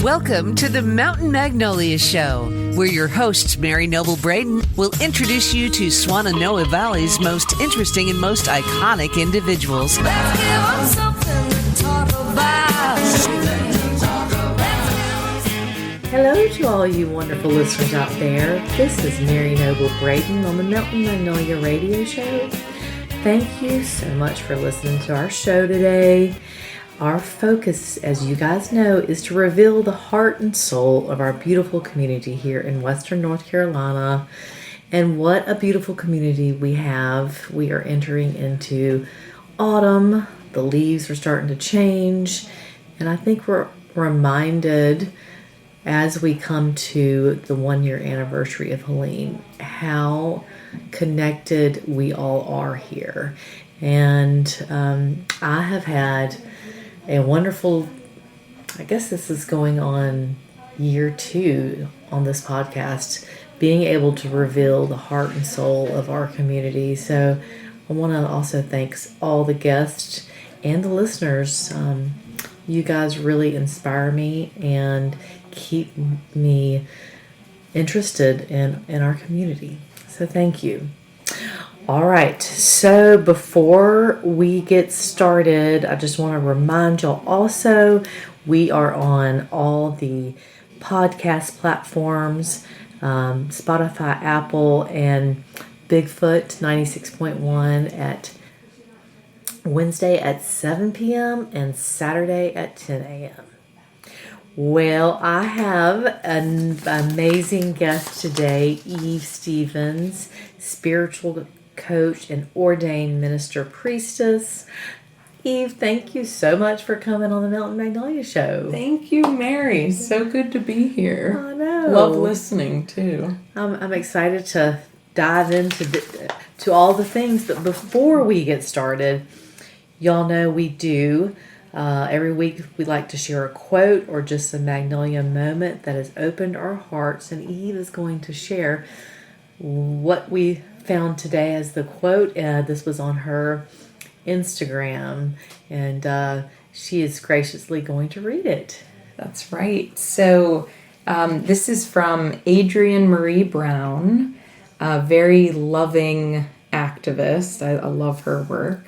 Welcome to the Mountain Magnolia Show, where your host, Mary Noble Braden, will introduce you to Swannanoa Valley's most interesting and most iconic individuals. Let's give 'em something to talk about. Hello to all you wonderful listeners out there. This is Mary Noble Braden on the Mountain Magnolia Radio Show. Thank you so much for listening to our show today. Our focus, as you guys know, is to reveal the heart and soul of our beautiful community here in Western North Carolina. And what a beautiful community we have. We are entering into autumn. The leaves are starting to change. And I think we're reminded as we come to the 1-year anniversary of Helene, how connected we all are here. And I have had a wonderful, I guess this is going on year 2 on this podcast, being able to reveal the heart and soul of our community. So I want to also thank all the guests and the listeners. You guys really inspire me and keep me interested in our community. So thank you. All right, so before we get started, I just want to remind y'all also, we are on all the podcast platforms, Spotify, Apple, and Bigfoot 96.1 at Wednesday at 7 p.m. and Saturday at 10 a.m. Well, I have an amazing guest today, Eve Stevens, spiritual coach and ordained minister priestess. Eve, thank you so much for coming on the Mountain Magnolia Show. Thank you, Mary. So good to be here. I know. Love listening too. I'm excited to dive into to all the things, but before we get started, y'all know we do. Every week we like to share a quote or just a Magnolia moment that has opened our hearts, and Eve is going to share what we found today as the quote. This was on her Instagram, and she is graciously going to read it. That's right. So this is from Adrienne Marie Brown, a very loving activist. I love her work.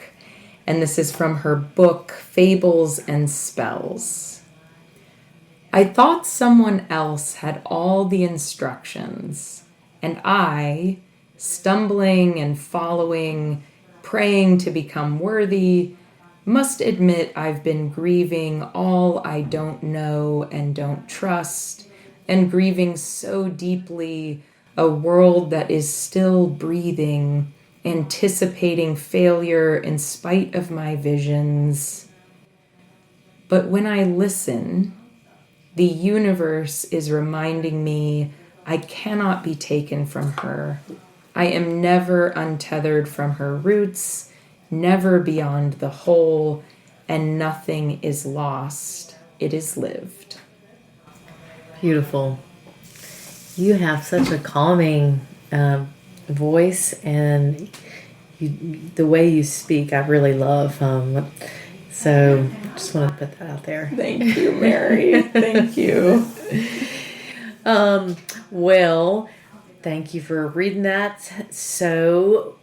And this is from her book, Fables and Spells. I thought someone else had all the instructions, and I, stumbling and following, praying to become worthy, must admit I've been grieving all I don't know and don't trust, and grieving so deeply a world that is still breathing, anticipating failure in spite of my visions. But when I listen, the universe is reminding me I cannot be taken from her. I am never untethered from her roots, never beyond the whole, and nothing is lost. It is lived. Beautiful. You have such a calming voice, and the way you speak, I really love. So just want to put that out there. Thank you, Mary. Thank you. Well, thank you for reading that. So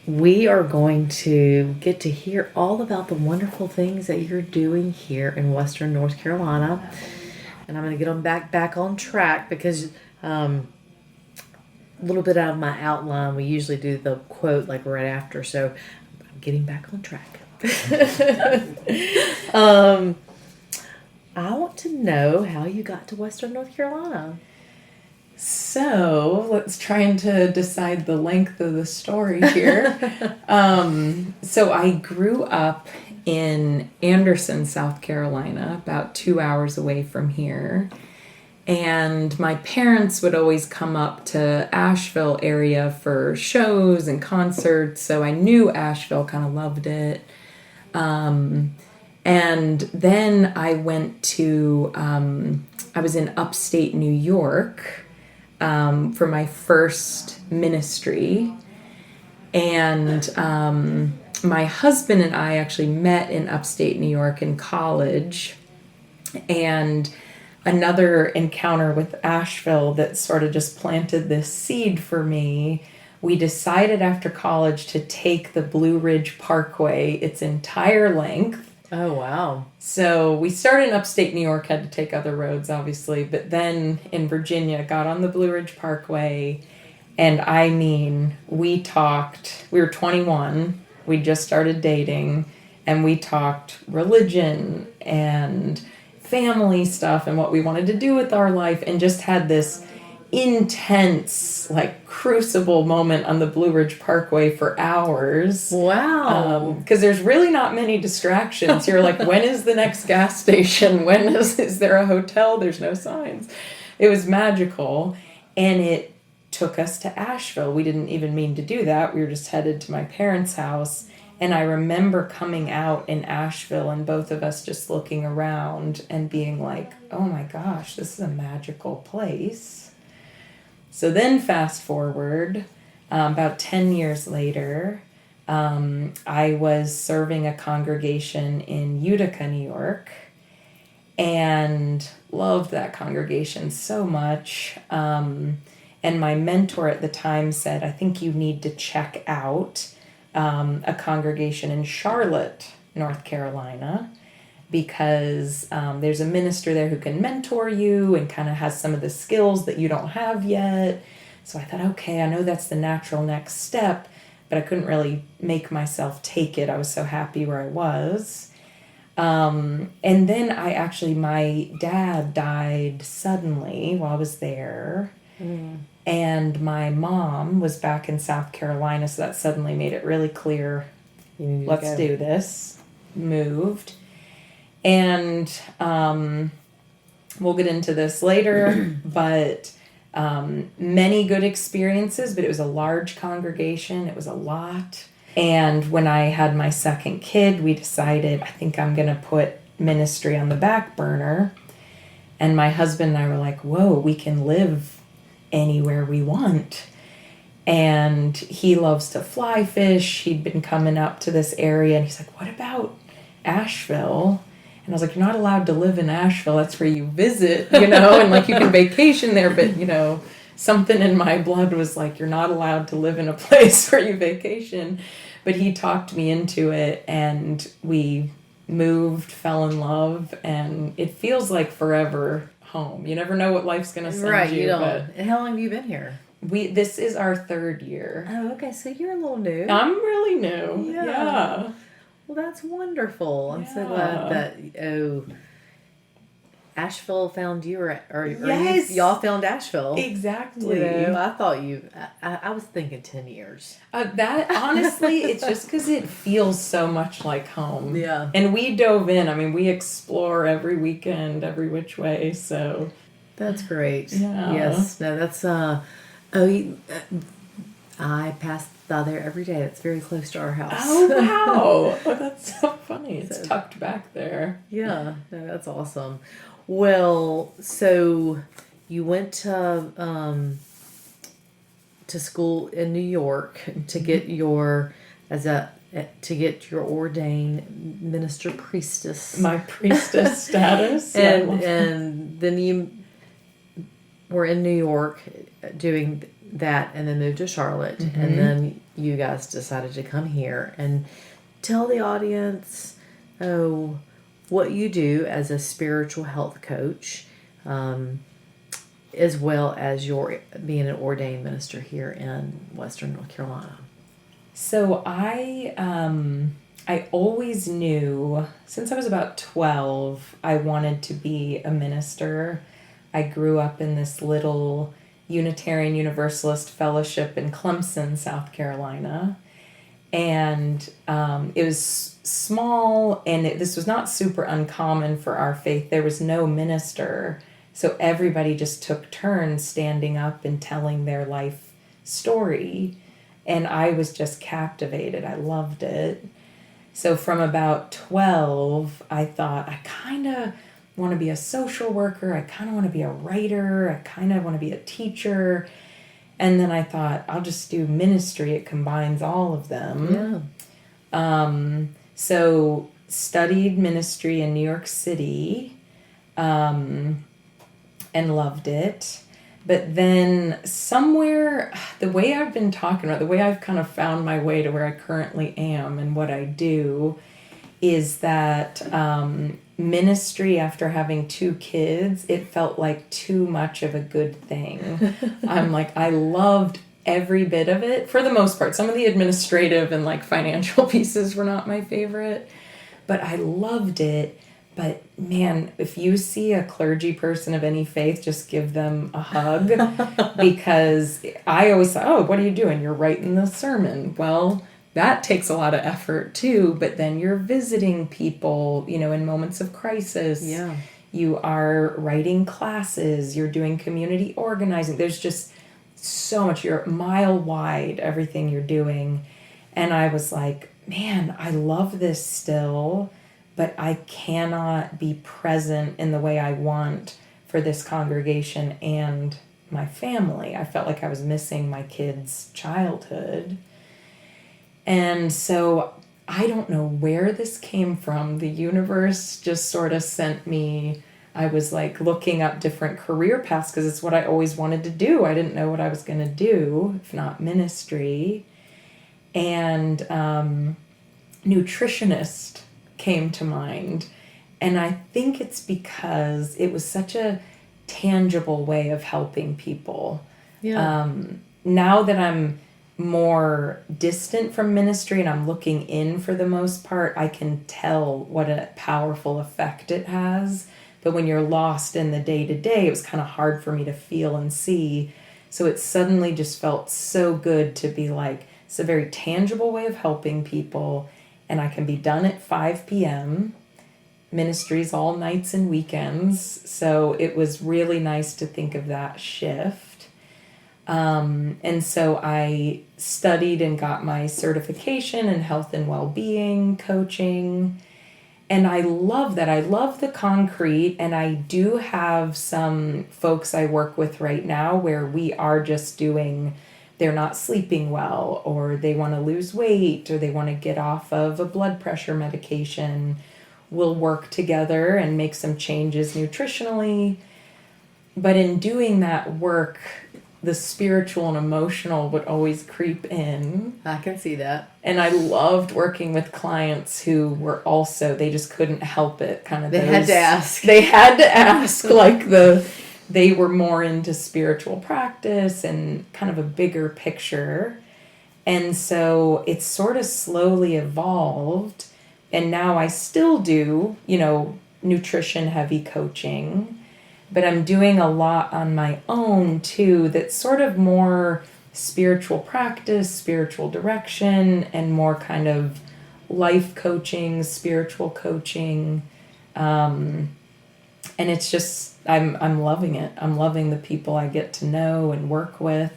we are going to get to hear all about the wonderful things that you're doing here in Western North Carolina. And I'm going to get them back on track because a little bit out of my outline. We usually do the quote like right after, so I'm getting back on track. I want to know how you got to Western North Carolina. So let's try to decide the length of the story here. So I grew up in Anderson, South Carolina, about 2 hours away from here. And my parents would always come up to Asheville area for shows and concerts. So I knew Asheville, kind of loved it. And then I went to, I was in upstate New York for my first ministry. And my husband and I actually met in upstate New York in college. And another encounter with Asheville that sort of just planted this seed for me. We decided after college to take the Blue Ridge Parkway its entire length. Oh, wow. So we started in upstate New York, had to take other roads, obviously, but then in Virginia, got on the Blue Ridge Parkway. And I mean, we were 21, we just started dating, and we talked religion and family stuff and what we wanted to do with our life, and just had this intense, like, crucible moment on the Blue Ridge Parkway for hours. Wow. Because there's really not many distractions. You're like, when is the next gas station? Is there a hotel? There's no signs. It was magical. And it took us to Asheville. We didn't even mean to do that. We were just headed to my parents' house. And I remember coming out in Asheville and both of us just looking around and being like, oh my gosh, this is a magical place. So then fast forward, about 10 years later, I was serving a congregation in Utica, New York, and loved that congregation so much. And my mentor at the time said, I think you need to check out a congregation in Charlotte, North Carolina, because there's a minister there who can mentor you and kind of has some of the skills that you don't have yet. So I thought, okay, I know that's the natural next step, but I couldn't really make myself take it. I was so happy where I was. And then my dad died suddenly while I was there. Mm. And my mom was back in South Carolina, so that suddenly made it really clear, let's do this. Moved. And we'll get into this later, but many good experiences, but it was a large congregation. It was a lot. And when I had my second kid, we decided, I think I'm going to put ministry on the back burner. And my husband and I were like, whoa, we can live anywhere we want. And he loves to fly fish. He'd been coming up to this area, and he's like, what about Asheville? And I was like, you're not allowed to live in Asheville. That's where you visit, and like you can vacation there. But, something in my blood was like, you're not allowed to live in a place where you vacation. But he talked me into it, and we moved, fell in love, and it feels like forever home. You never know what life's going to send you. Right, you don't. And how long have you been here? This is our third year. Oh, okay. So you're a little new. I'm really new. Yeah. Well, that's wonderful. I'm so glad that Asheville found you, or yes. y'all found Asheville. Exactly. I thought I was thinking 10 years. That, honestly, it's just because it feels so much like home. Yeah. And we dove in. I mean, we explore every weekend, every which way, so. That's great. Yeah. Yes. No, that's, I pass by there every day. It's very close to our house. Oh, wow. Oh, that's so funny. It's tucked back there. Yeah. No, that's awesome. Well, so you went to school in New York to get your ordained minister priestess. My priestess status. And then you were in New York doing that, and then moved to Charlotte, and then you guys decided to come here. And tell the audience what you do as a spiritual health coach, as well as your being an ordained minister here in Western North Carolina. So I always knew, since I was about 12, I wanted to be a minister. I grew up in this little Unitarian Universalist fellowship in Clemson, South Carolina. And it was small, and this was not super uncommon for our faith. There was no minister, so everybody just took turns standing up and telling their life story. And I was just captivated. I loved it. So from about 12, I thought, I kind of want to be a social worker. I kind of want to be a writer. I kind of want to be a teacher. And then I thought, I'll just do ministry. It combines all of them. Yeah. So studied ministry in New York City. and loved it. But then somewhere, the way I've been talking about, the way I've kind of found my way to where I currently am and what I do is that ministry after having 2 kids, it felt like too much of a good thing. I'm like, I loved every bit of it for the most part. Some of the administrative and like financial pieces were not my favorite, but I loved it. But man, if you see a clergy person of any faith, just give them a hug because I always thought, oh, what are you doing? You're writing the sermon. Well, that takes a lot of effort too, but then you're visiting people, in moments of crisis. Yeah. You are writing classes, you're doing community organizing. There's just so much, you're mile wide, everything you're doing. And I was like, man, I love this still, but I cannot be present in the way I want for this congregation and my family. I felt like I was missing my kids' childhood. And so I don't know where this came from. The universe just sort of sent me, I was like looking up different career paths because it's what I always wanted to do. I didn't know what I was going to do, if not ministry. And nutritionist came to mind. And I think it's because it was such a tangible way of helping people. Yeah. Now that I'm more distant from ministry and I'm looking in for the most part, I can tell what a powerful effect it has. But when you're lost in the day-to-day, it was kind of hard for me to feel and see. So it suddenly just felt so good to be like, it's a very tangible way of helping people, and I can be done at 5 p.m. Ministries all nights and weekends. So it was really nice to think of that shift. And so I studied and got my certification in health and well-being coaching. And I love that. I love the concrete. And I do have some folks I work with right now where we are just doing, they're not sleeping well, or they want to lose weight, or they want to get off of a blood pressure medication. We'll work together and make some changes nutritionally. But in doing that work, the spiritual and emotional would always creep in. I can see that. And I loved working with clients who were also, they just couldn't help it. Kind of They had to ask. They had to ask, like they were more into spiritual practice and kind of a bigger picture. And so it sort of slowly evolved. And now I still do, nutrition heavy coaching. But I'm doing a lot on my own too, that's sort of more spiritual practice, spiritual direction, and more kind of life coaching, spiritual coaching. And it's just, I'm loving it. I'm loving the people I get to know and work with.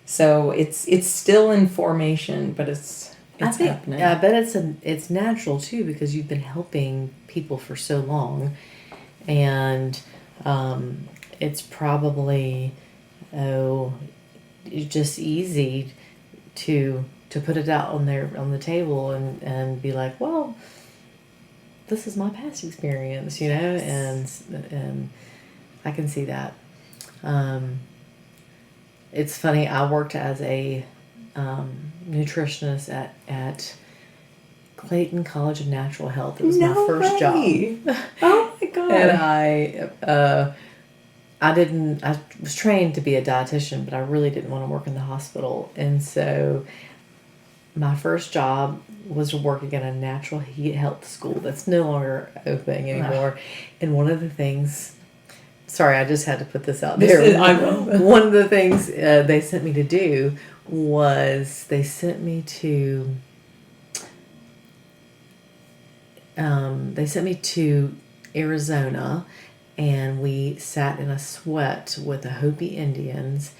So it's still in formation, but it's happening. I bet it's natural too, because you've been helping people for so long, and it's probably just easy to put it out on the table and be like, well, this is my past experience, Yes. and I can see that. It's funny, I worked as a nutritionist at Clayton College of Natural Health. It was my first job. Oh my God. And I was trained to be a dietitian, but I really didn't want to work in the hospital. And so my first job was working at a natural health school that's no longer open anymore. And one of the things, sorry, I just had to put this out there. One of the things they sent me to do was they sent me to Arizona, and we sat in a sweat with the Hopi Indians,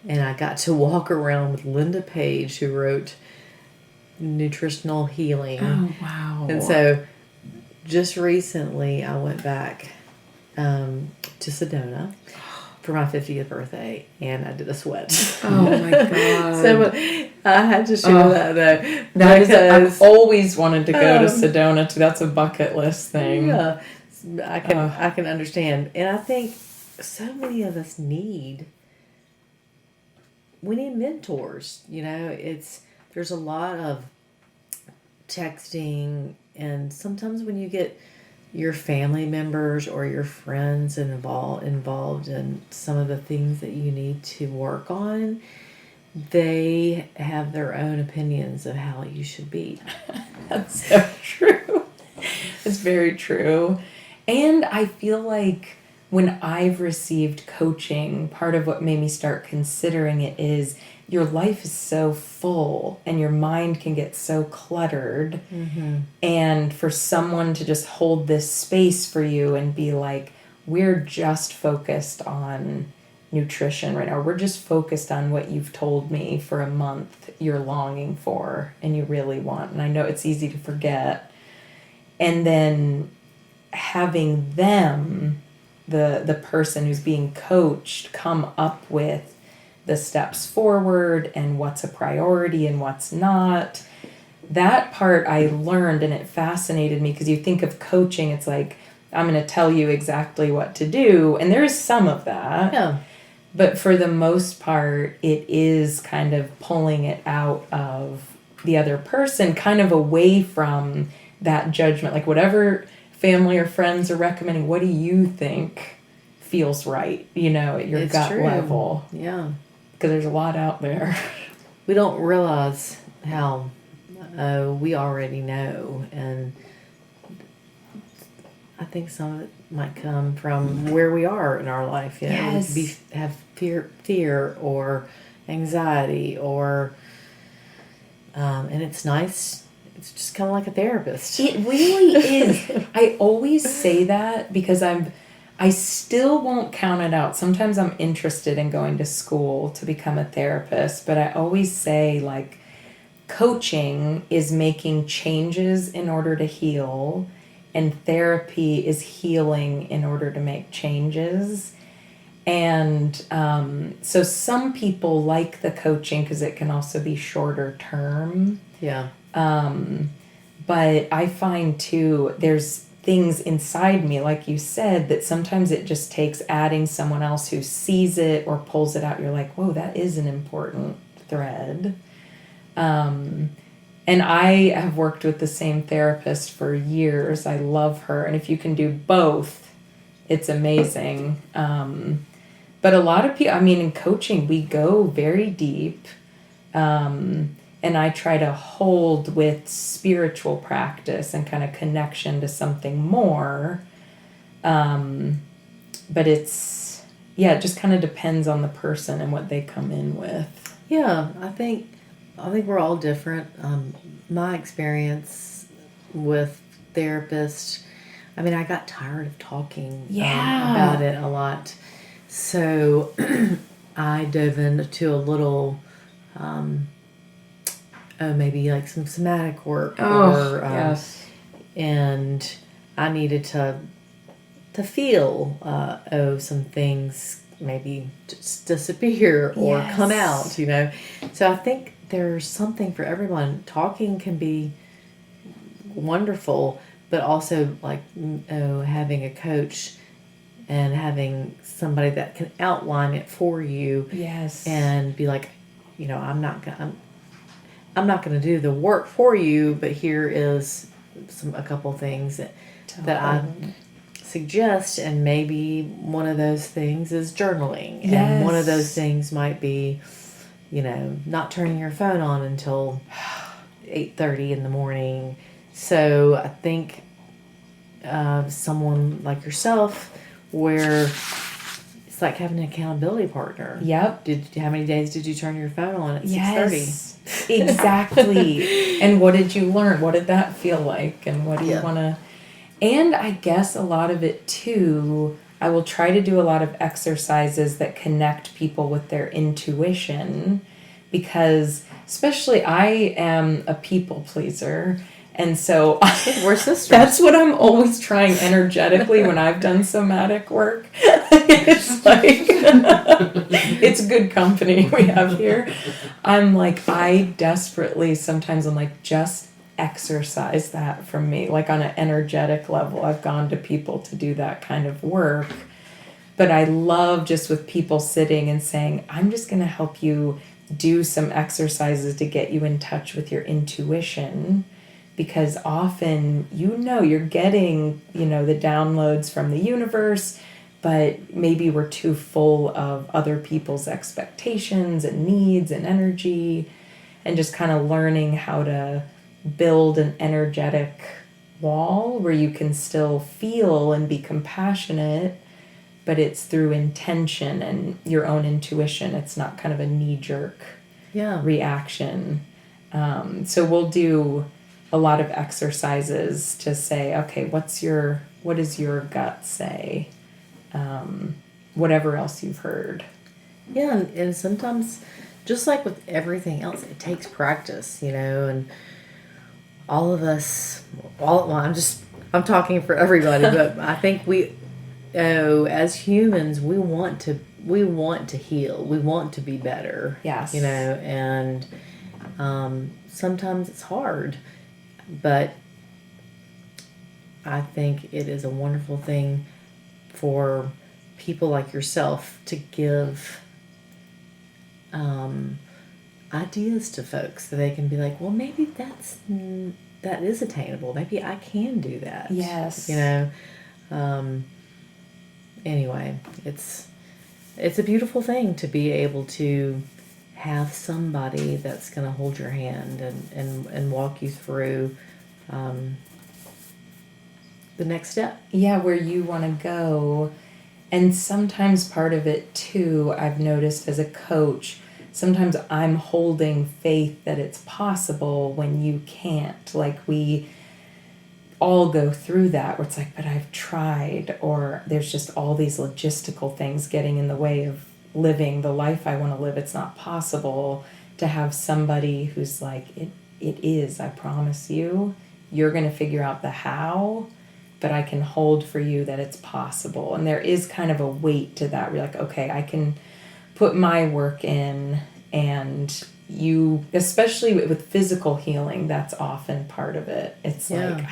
and I got to walk around with Linda Page, who wrote Nutritional Healing. Oh, wow. And so just recently I went back to Sedona for my 50th birthday, and I did a sweat. Oh my God. So I had to share that though. I've always wanted to go to Sedona too. That's a bucket list thing. Yeah, I can understand. And I think so many of us we need mentors. There's a lot of texting, and sometimes when you get your family members or your friends involved in some of the things that you need to work on, they have their own opinions of how you should be. That's so true. It's very true. And I feel like when I've received coaching, part of what made me start considering it is your life is so full and your mind can get so cluttered. Mm-hmm. And for someone to just hold this space for you and be like, we're just focused on nutrition right now. We're just focused on what you've told me for a month you're longing for and you really want. And I know it's easy to forget. And then having them, the person who's being coached, come up with the steps forward and what's a priority and what's not. That part I learned, and it fascinated me, because you think of coaching, it's like, I'm going to tell you exactly what to do. And there is some of that. Yeah. But for the most part, it is kind of pulling it out of the other person, kind of away from that judgment. Like whatever family or friends are recommending, what do you think feels right, at your It's gut true. level? Yeah. Because there's a lot out there. We don't realize how we already know, and I think some of it might come from where we are in our life. Yes. We have fear or anxiety, or and it's nice. It's just kind of like a therapist. It really is. I always say that because I still won't count it out. Sometimes I'm interested in going to school to become a therapist, but I always say, like, coaching is making changes in order to heal, and therapy is healing in order to make changes. And so some people like the coaching because it can also be shorter term. Yeah. But I find too, there's things inside me, like you said, that sometimes it just takes adding someone else who sees it or pulls it out. You're like, whoa, that is an important thread. And I have worked with the same therapist for years. I love her. And if you can do both, it's amazing. But a lot of people, in coaching, we go very deep. And I try to hold with spiritual practice and kind of connection to something more. But it just kind of depends on the person and what they come in with. Yeah, I think we're all different. My experience with therapists, I got tired of talking about it a lot. So I dove into a little, maybe like some somatic work. Yes. And I needed to feel, some things maybe just disappear or come out, So I think there's something for everyone. Talking can be wonderful, but also like, having a coach and having somebody that can outline it for you. Yes. And be like, I'm not going to do the work for you, but here is a couple things that I suggest, and maybe one of those things is journaling. Yes. And one of those things might be, not turning your phone on until 8:30 in the morning. So I think someone like yourself, where it's like having an accountability partner. Yep. How many days did you turn your phone on at 6:30? Yes, exactly. And what did you learn? What did that feel like? And what do you want to... And I guess a lot of it too, I will try to do a lot of exercises that connect people with their intuition, because especially I am a people pleaser. And so we're sisters. That's what I'm always trying energetically when I've done somatic work. It's like, it's good company we have here. I'm like, I desperately, sometimes I'm like, just exercise that from me. Like on an energetic level, I've gone to people to do that kind of work. But I love just with people sitting and saying, I'm just going to help you do some exercises to get you in touch with your intuition, because often, you're getting, the downloads from the universe, but maybe we're too full of other people's expectations and needs and energy, and just kind of learning how to build an energetic wall where you can still feel and be compassionate, but it's through intention and your own intuition. It's not kind of a knee-jerk reaction. So we'll do a lot of exercises to say, okay, what does your gut say? Whatever else you've heard. Yeah, and sometimes, just like with everything else, it takes practice, and all of us, I'm talking for everybody, but I think as humans, we want to heal. We want to be better. Yes. And sometimes it's hard, but I think it is a wonderful thing for people like yourself to give ideas to folks so they can be like, well, maybe that is attainable. Maybe I can do that. Yes. Anyway, it's a beautiful thing to be able to have somebody that's going to hold your hand and walk you through the next step. Yeah, where you want to go. And sometimes part of it too, I've noticed as a coach, sometimes I'm holding faith that it's possible when you can't. Like, we all go through that where it's like, but I've tried, or there's just all these logistical things getting in the way of living the life I want to live. It's not possible to have somebody who's like, it is, I promise you, you're going to figure out the how, but I can hold for you that it's possible. And there is kind of a weight to that. We're like, okay, I can put my work in, and you, especially with physical healing, that's often part of it. It's like,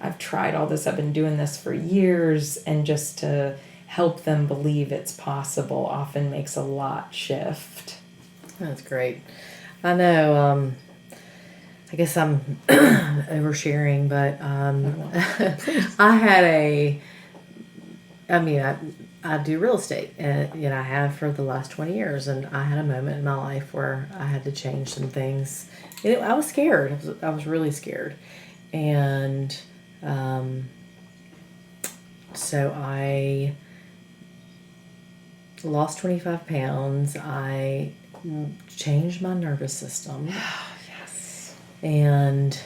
I've tried all this, I've been doing this for years, and just to help them believe it's possible often makes a lot shift. That's great. I know, I guess I'm oversharing, but I do real estate, and I have for the last 20 years, and I had a moment in my life where I had to change some things. I was scared. I was really scared, and so I lost 25 pounds. I changed my nervous system. Yes. And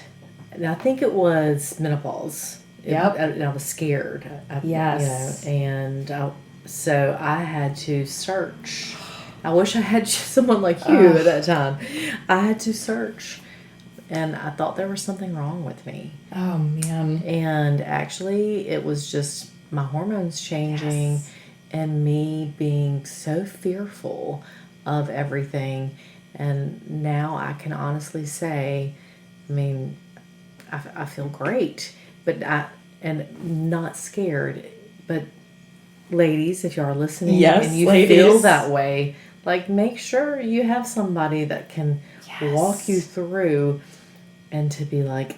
I think it was menopause. Yep. I was scared. Yes. So I had to search. I wish I had someone like you at that time. I had to search. And I thought there was something wrong with me. Oh, man. And actually, it was just my hormones changing and me being so fearful of everything. And now I can honestly say, I feel great, and not scared. But ladies, if you are listening and you feel that way, like, make sure you have somebody that can walk you through, and to be like,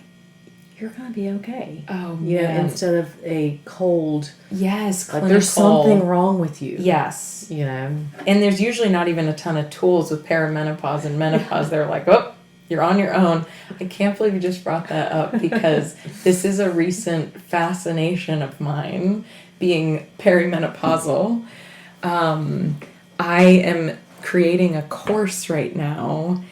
you're going to be okay. Oh, man. Instead of a cold. Yes, like there's something wrong with you. Yes. And there's usually not even a ton of tools with perimenopause and menopause. They're like, oh, you're on your own. I can't believe you just brought that up, because this is a recent fascination of mine, being perimenopausal. I am creating a course right now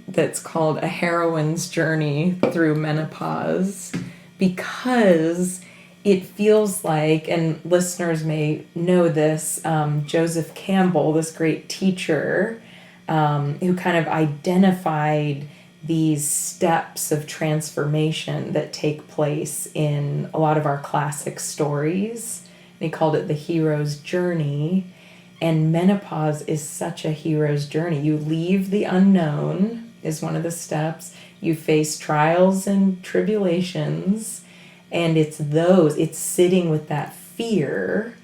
that's called A Heroine's Journey Through Menopause, because it feels like, and listeners may know this, Joseph Campbell, this great teacher, who kind of identified these steps of transformation that take place in a lot of our classic stories. And he called it the hero's journey. And menopause is such a hero's journey. You leave the unknown is one of the steps. You face trials and tribulations. And it's sitting with that fear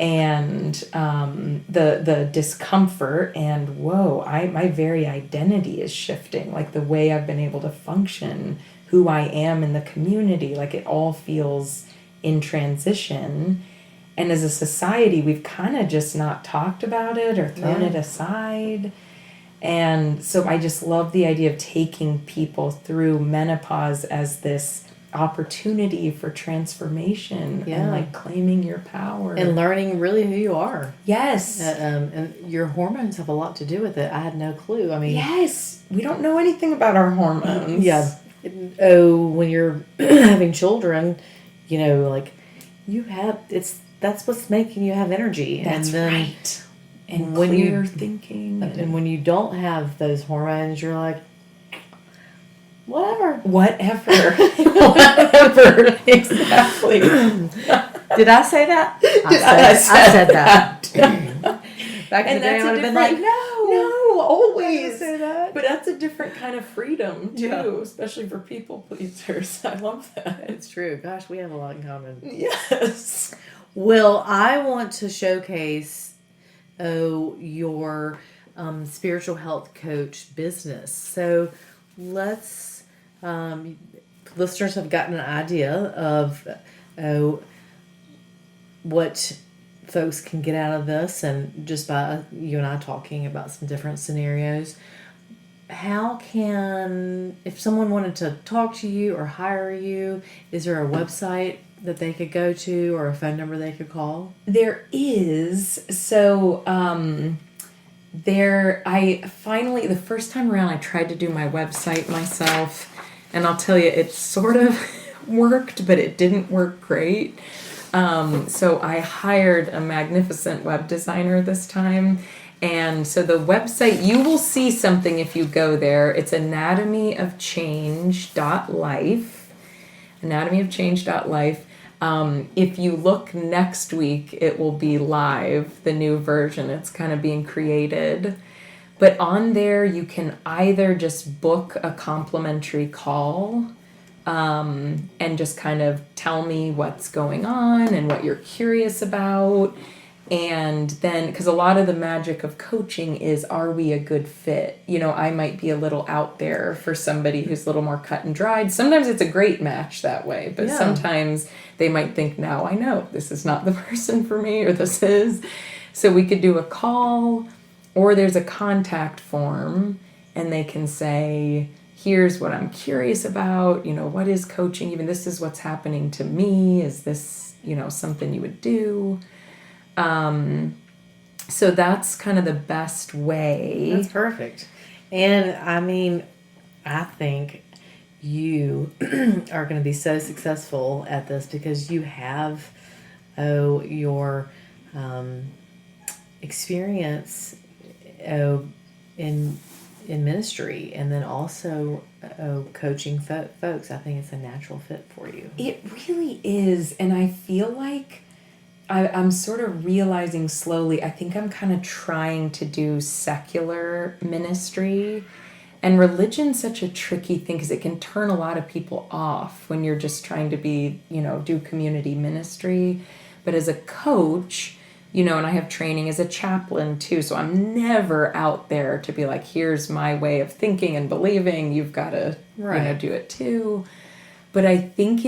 and the discomfort, and whoa, my very identity is shifting, like the way I've been able to function, who I am in the community, like it all feels in transition. And as a society, we've kind of just not talked about it or thrown it aside. And so I just love the idea of taking people through menopause as this opportunity for transformation and like claiming your power and learning really who you are. Yes. And your hormones have a lot to do with it. I had no clue. I mean, yes, we don't know anything about our hormones. Yeah. Oh, when you're having children, you know, like that's what's making you have energy. That's and then right. And when clear you thinking. And when you don't have those hormones, you're like, whatever. Whatever. Exactly. Did I say that? I said that. Back in And the day, I that's would a have been like, different, no, always. say that. But that's a different kind of freedom too, Yeah. especially for people pleasers. I love that. It's true. Gosh, we have a lot in common. Yes. Well, I want to showcase your spiritual health coach business. So let's, listeners have gotten an idea of what folks can get out of this, and just by you and I talking about some different scenarios. How can, if someone wanted to talk to you or hire you, is there a website that they could go to or a phone number they could call? There is. So, the first time around, I tried to do my website myself, and I'll tell you, it sort of worked, but it didn't work great. So I hired a magnificent web designer this time. And so the website, you will see something if you go there. It's anatomyofchange.life. Anatomyofchange.life. If you look next week, it will be live, the new version. It's kind of being created. But on there, you can either just book a complimentary call and just kind of tell me what's going on and what you're curious about. And then, because a lot of the magic of coaching is, are we a good fit? You know, I might be a little out there for somebody who's a little more cut and dried. Sometimes it's a great match that way, but sometimes they might think, now I know this is not the person for me, or this is. So we could do a call, or there's a contact form, and they can say, here's what I'm curious about. You know, what is coaching? Even this is what's happening to me. Is this, you know, something you would do? So that's kind of the best way. That's perfect. And I mean, I think you are going to be so successful at this because you have your experience in ministry, and then also coaching folks. I think it's a natural fit for you. It really is. And I feel like I'm sort of realizing slowly, I think I'm kind of trying to do secular ministry. And religion's such a tricky thing because it can turn a lot of people off when you're just trying to be, you know, do community ministry. But as a coach, you know, and I have training as a chaplain too, so I'm never out there to be like, here's my way of thinking and believing, you've got to, you know, do it too. But I think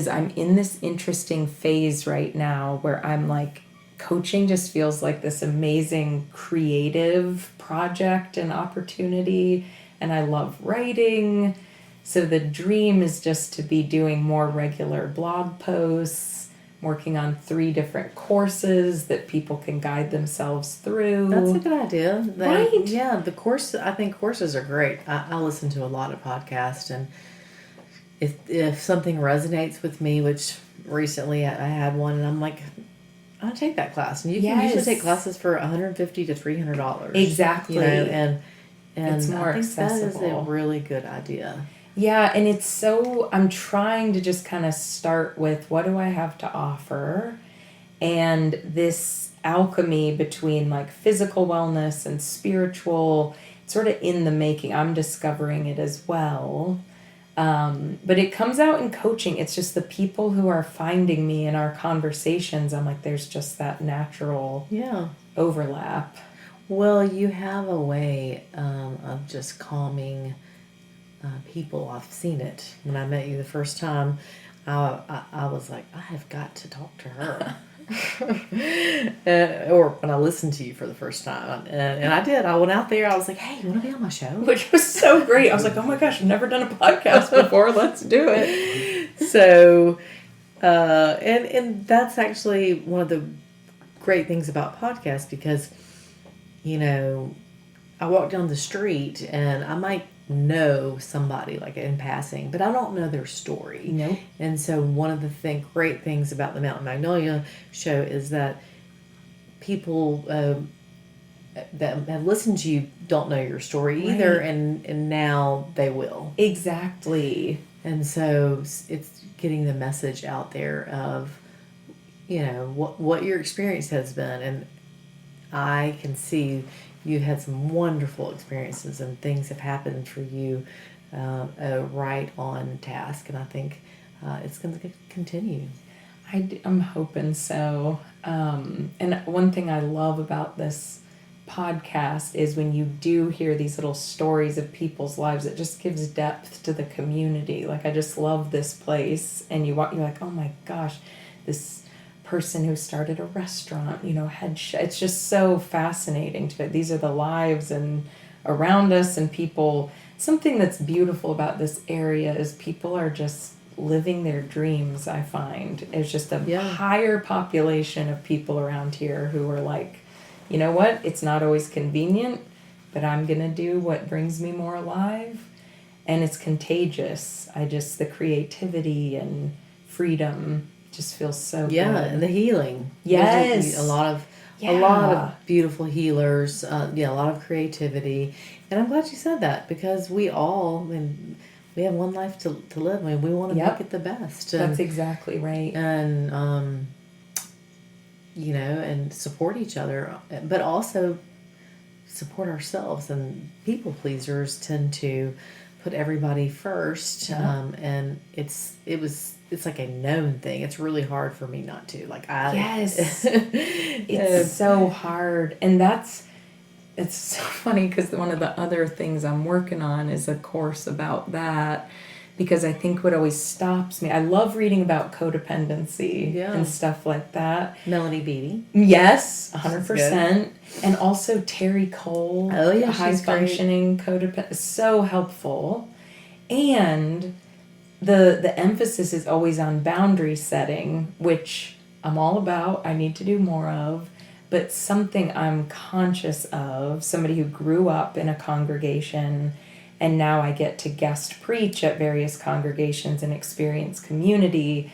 I'm in this interesting phase right now where I'm like, coaching just feels like this amazing creative project and opportunity. And I love writing. So the dream is just to be doing more regular blog posts, working on 3 different courses that people can guide themselves through. That's a good idea. Right? Yeah, I think courses are great. I listen to a lot of podcasts, and if something resonates with me, which recently I had one, and I'm like, I'll take that class. And you can usually take classes for $150 to $300. Exactly. You know, and it's more I think accessible. That is a really good idea. Yeah, and I'm trying to just kind of start with, what do I have to offer? And this alchemy between like physical wellness and spiritual, sort of in the making. I'm discovering it as well. But it comes out in coaching. It's just the people who are finding me in our conversations. I'm like, there's just that natural overlap. Well, you have a way of just calming people. I've seen it. When I met you the first time, I was like, I have got to talk to her. Or when I listened to you for the first time. And I did. I went out there. I was like, hey, you want to be on my show? Which was so great. I was like, oh my gosh, I've never done a podcast before. Let's do it. So, and that's actually one of the great things about podcasts, because, you know, I walk down the street and I might know somebody like in passing, but I don't know their story. Nope. And so one of the great things about the Mountain Magnolia show is that people that have listened to you don't know your story either, and now they will. Exactly. And so it's getting the message out there of, you know, what your experience has been. And I can see you had some wonderful experiences and things have happened for you right on task. And I think it's going to continue. I'm hoping so. And one thing I love about this podcast is when you do hear these little stories of people's lives, it just gives depth to the community. Like, I just love this place. And you're like, oh my gosh, this person who started a restaurant, you know, it's just so fascinating to it. These are the lives and around us and people. Something that's beautiful about this area is people are just living their dreams. I find it's just a higher population of people around here who are like, you know what, it's not always convenient, but I'm gonna do what brings me more alive. And it's contagious. The creativity and freedom just feels so good. And the healing. Yes. There's a lot of beautiful healers, a lot of creativity. And I'm glad you said that, because we have one life to live. I mean, we want to make it the best. That's exactly right. And, you know, and support each other, but also support ourselves. And people pleasers tend to put everybody first. And it's like a known thing. It's really hard for me not to. Like, it's so hard. And it's so funny, because one of the other things I'm working on is a course about that, because I think what always stops me, I love reading about codependency and stuff like that. Melanie Beattie. Yes, 100%. And also Terry Cole. Oh, yeah, high functioning codependent. So helpful. And the emphasis is always on boundary setting, which I'm all about. I need to do more of. But something I'm conscious of, somebody who grew up in a congregation and now I get to guest preach at various congregations and experience community,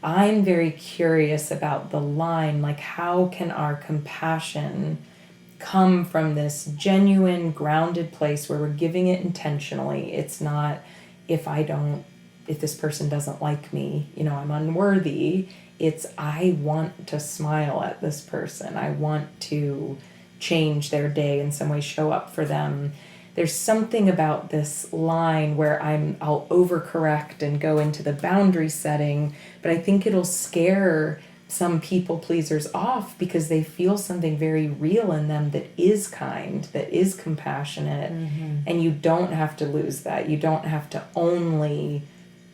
I'm very curious about the line, like, how can our compassion come from this genuine, grounded place where we're giving it intentionally? It's not, if this person doesn't like me, you know, I'm unworthy. It's, I want to smile at this person. I want to change their day in some way, show up for them. There's something about this line where I'll overcorrect and go into the boundary setting, but I think it'll scare some people pleasers off because they feel something very real in them that is kind, that is compassionate, and you don't have to lose that. You don't have to only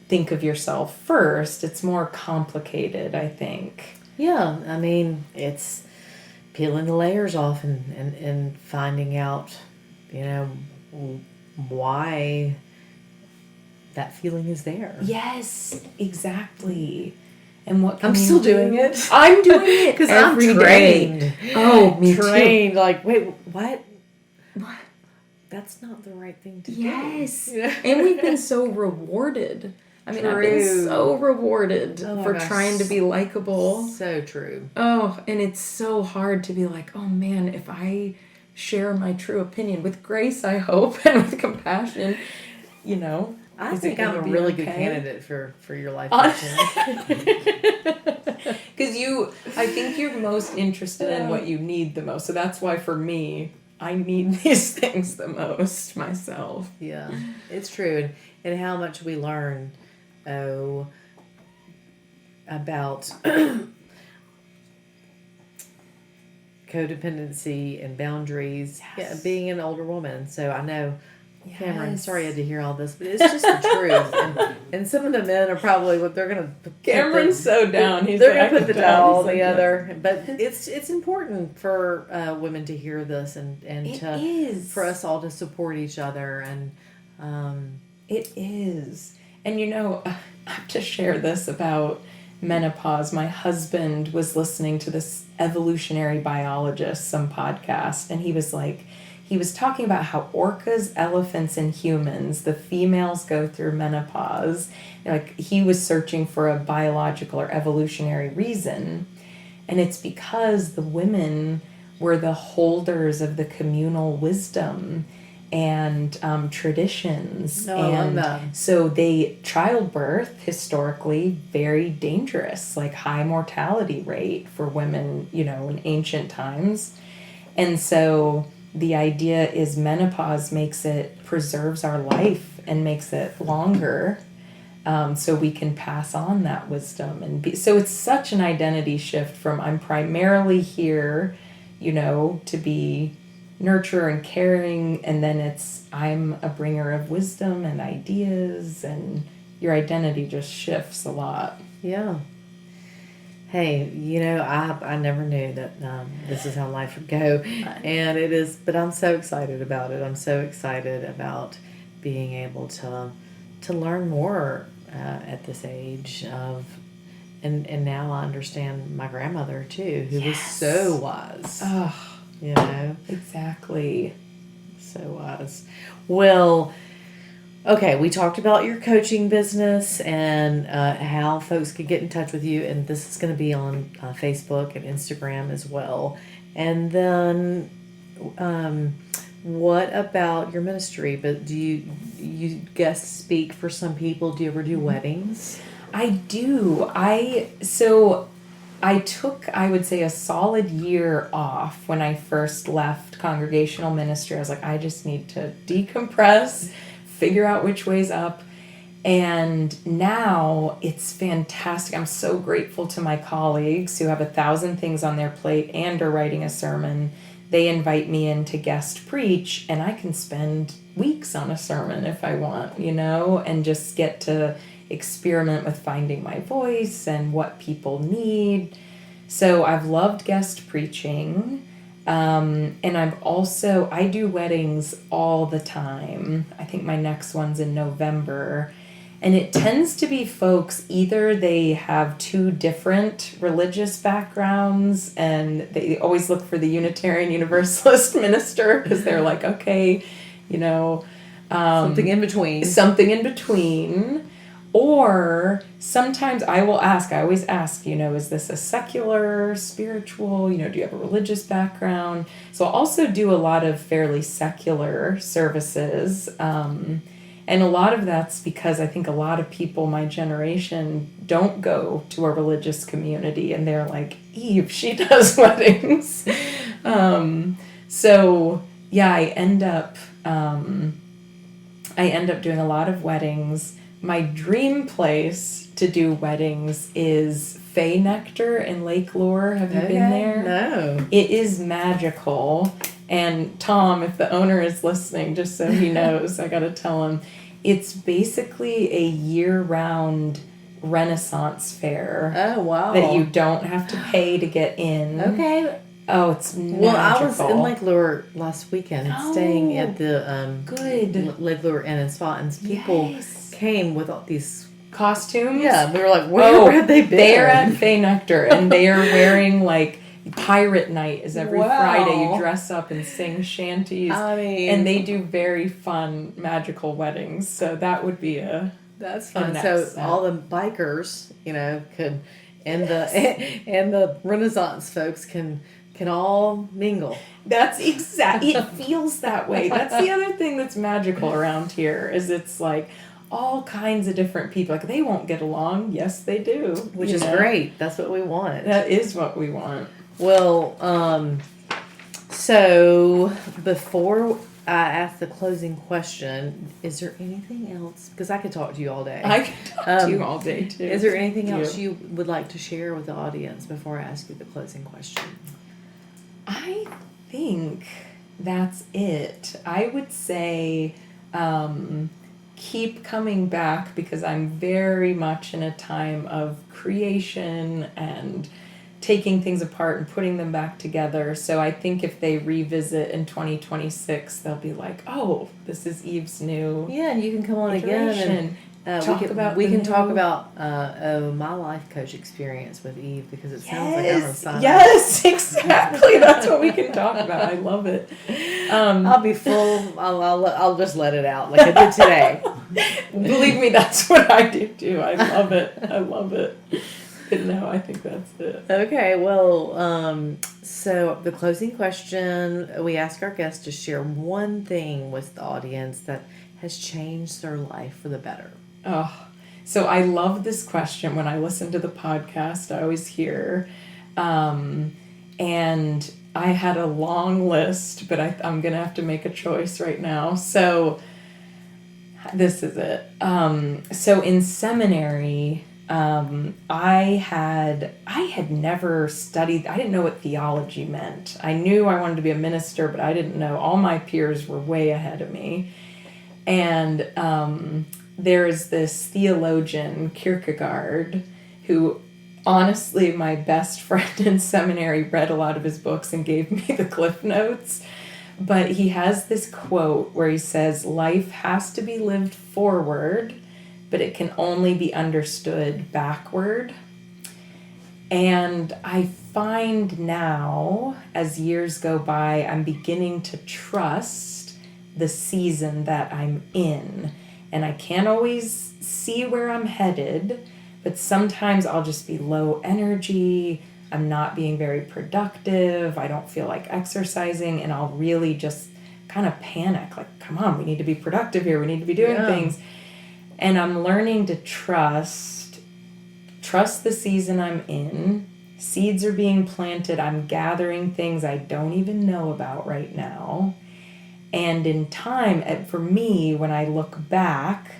think of yourself first. It's more complicated, I think. Yeah, I mean, it's peeling the layers off and finding out, you know, why that feeling is there. Yes, exactly. And what can I'm still doing it. I'm doing it because I'm trained. Day. Oh, me trained. too. Like, wait, what? That's not the right thing to do. Yes. And we've been so rewarded. I mean, I've been so rewarded for trying to be likable. So true. Oh, and it's so hard to be like, oh man, if I share my true opinion with grace, I hope, and with compassion, you know. I think I'm a really good candidate for your life Because I think you're most interested in what you need the most. So that's why for me, I need these things the most myself. Yeah, it's true. and how much we learn about codependency and boundaries. Yes. Yeah, being an older woman. So I know, Cameron, Yes. sorry you had to hear all this, but it's just the truth. And some of the men are probably what they're going to. Cameron's so down. They're going to put the towel He's like, together. But it's important for women to hear this and for us all to support each other. And it is. And I have to share this about menopause. My husband was listening to this evolutionary biologist, some podcast, and he was talking about how orcas, elephants, and humans, the females go through menopause. Like, he was searching for a biological or evolutionary reason. And it's because the women were the holders of the communal wisdom and traditions. Oh, I love that. So childbirth, historically, very dangerous, like high mortality rate for women, in ancient times. And so the idea is menopause preserves our life and makes it longer, so we can pass on that wisdom. So it's such an identity shift from I'm primarily here, to be nurturer and caring, and then I'm a bringer of wisdom and ideas, and your identity just shifts a lot. yeah. Hey, I never knew that this is how life would go, and it is. But I'm so excited about it. I'm so excited about being able to learn more at this age of, and now I understand my grandmother too, who was so wise. Oh, exactly. So wise. Well, okay, we talked about your coaching business and how folks could get in touch with you, and this is going to be on Facebook and Instagram as well. And then, what about your ministry? But do you guest speak for some people? Do you ever do weddings? I do. I took, I would say, a solid year off when I first left congregational ministry. I was like, I just need to decompress, figure out which way's up. And now it's fantastic. I'm so grateful to my colleagues who have 1,000 things on their plate and are writing a sermon. They invite me in to guest preach, and I can spend weeks on a sermon if I want, and just get to experiment with finding my voice and what people need. So I've loved guest preaching. And I do weddings all the time. I think my next one's in November. And it tends to be folks, either they have two different religious backgrounds and they always look for the Unitarian Universalist minister because they're like, okay, Something in between. Or sometimes I always ask, is this a secular, spiritual, do you have a religious background? So I'll also do a lot of fairly secular services. And a lot of that's because I think a lot of people my generation don't go to a religious community, and they're like, Eve, she does weddings. So yeah, I end up doing a lot of weddings. My dream place to do weddings is Fay Nectar in Lake Lure. Have you been there? No. It is magical. And Tom, if the owner is listening, just so he knows, I got to tell him, it's basically a year-round Renaissance fair. Oh, wow. That you don't have to pay to get in. Okay. Oh, it's magical. Well, I was in Lake Lure last weekend, staying at the good Lake Lure Inn and Spa, and people came with all these costumes. Yeah, we were like, where have they been? They're at Fay Nectar, and they are wearing Pirate Night is every Friday. You dress up and sing shanties. And they do very fun, magical weddings. So that would be that's fun. So all the bikers, could, and the Renaissance folks can all mingle. That's exactly. It feels that way. That's the other thing that's magical around here is it's like all kinds of different people. Like, they won't get along. Yes, they do. Which is great. That's what we want. That is what we want. Well, so before ask the closing question, is there anything else? Because I could talk to you all day. I could talk to you all day, too. Is there anything else you would like to share with the audience before I ask you the closing question? I think that's it. I would say keep coming back, because I'm very much in a time of creation and taking things apart and putting them back together. So I think if they revisit in 2026, they'll be like, oh, this is Eve's new Yeah, and you can come on again and we can talk about my life coach experience with Eve, because it sounds like I'm on sign. Yes, exactly. That's what we can talk about. I love it. I'll be full. I'll just let it out like I did today. Believe me, that's what I do too. I love it. I love it. But no, I think that's it. Okay, well, so the closing question, we ask our guests to share one thing with the audience that has changed their life for the better. Oh, so I love this question. When I listen to the podcast, I always hear, and I had a long list, but I'm going to have to make a choice right now. So this is it. So in seminary, I had never studied, I didn't know what theology meant. I knew I wanted to be a minister, but I didn't know. All my peers were way ahead of me. And there is this theologian, Kierkegaard, who honestly my best friend in seminary read a lot of his books and gave me the Cliff Notes. But he has this quote where he says, life has to be lived forward, but it can only be understood backward. And I find now, as years go by, I'm beginning to trust the season that I'm in. And I can't always see where I'm headed, but sometimes I'll just be low energy. I'm not being very productive. I don't feel like exercising, and I'll really just kind of panic. Like, come on, we need to be productive here. We need to be doing things. And I'm learning to trust the season I'm in. Seeds are being planted. I'm gathering things I don't even know about right now. And in time, for me, when I look back,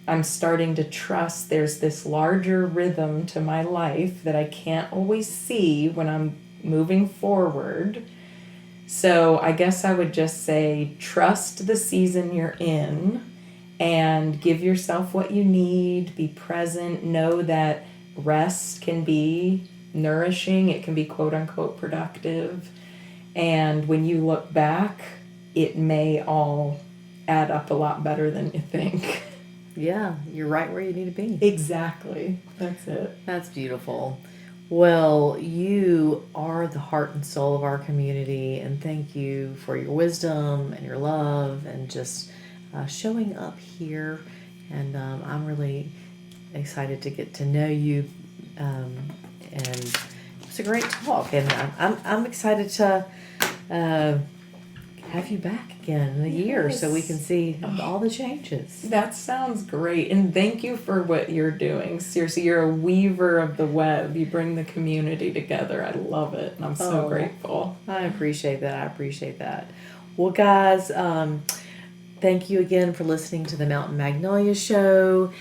I'm starting to trust there's this larger rhythm to my life that I can't always see when I'm moving forward. So I guess I would just say, trust the season you're in and give yourself what you need. Be present. Know that rest can be nourishing. It can be quote unquote productive. And when you look back, it may all add up a lot better than you think. Yeah, you're right where you need to be. Exactly. That's it. That's beautiful. Well, you are the heart and soul of our community, and thank you for your wisdom and your love and just showing up here. And I'm really excited to get to know you. And it was a great talk. And I'm excited to have you back again in a year so we can see all the changes. That sounds great. And thank you for what you're doing. Seriously, you're a weaver of the web. You bring the community together. I love it. And I'm so grateful. I appreciate that. Well, guys, thank you again for listening to the Mountain Magnolia Show.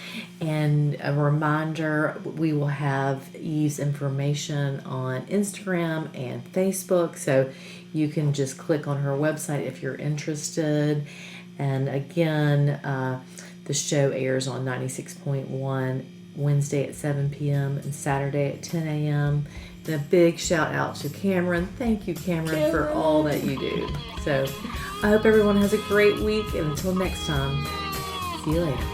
And a reminder, we will have Eve's information on Instagram and Facebook. So you can just click on her website if you're interested. And again, the show airs on 96.1 Wednesday at 7 p.m. and Saturday at 10 a.m. And a big shout out to Cameron. Thank you, Cameron, for all that you do. So I hope everyone has a great week. And until next time, see you later.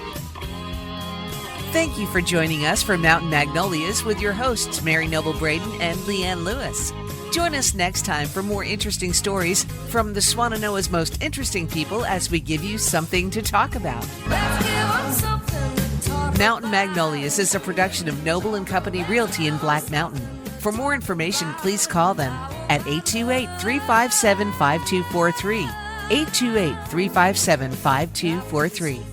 Thank you for joining us for Mountain Magnolias with your hosts, Mary Noble Braden and Leanne Lewis. Join us next time for more interesting stories from the Swannanoa's most interesting people as we give you something to talk about. Mountain Magnolias is a production of Noble & Company Realty in Black Mountain. For more information, please call them at 828-357-5243. 828-357-5243.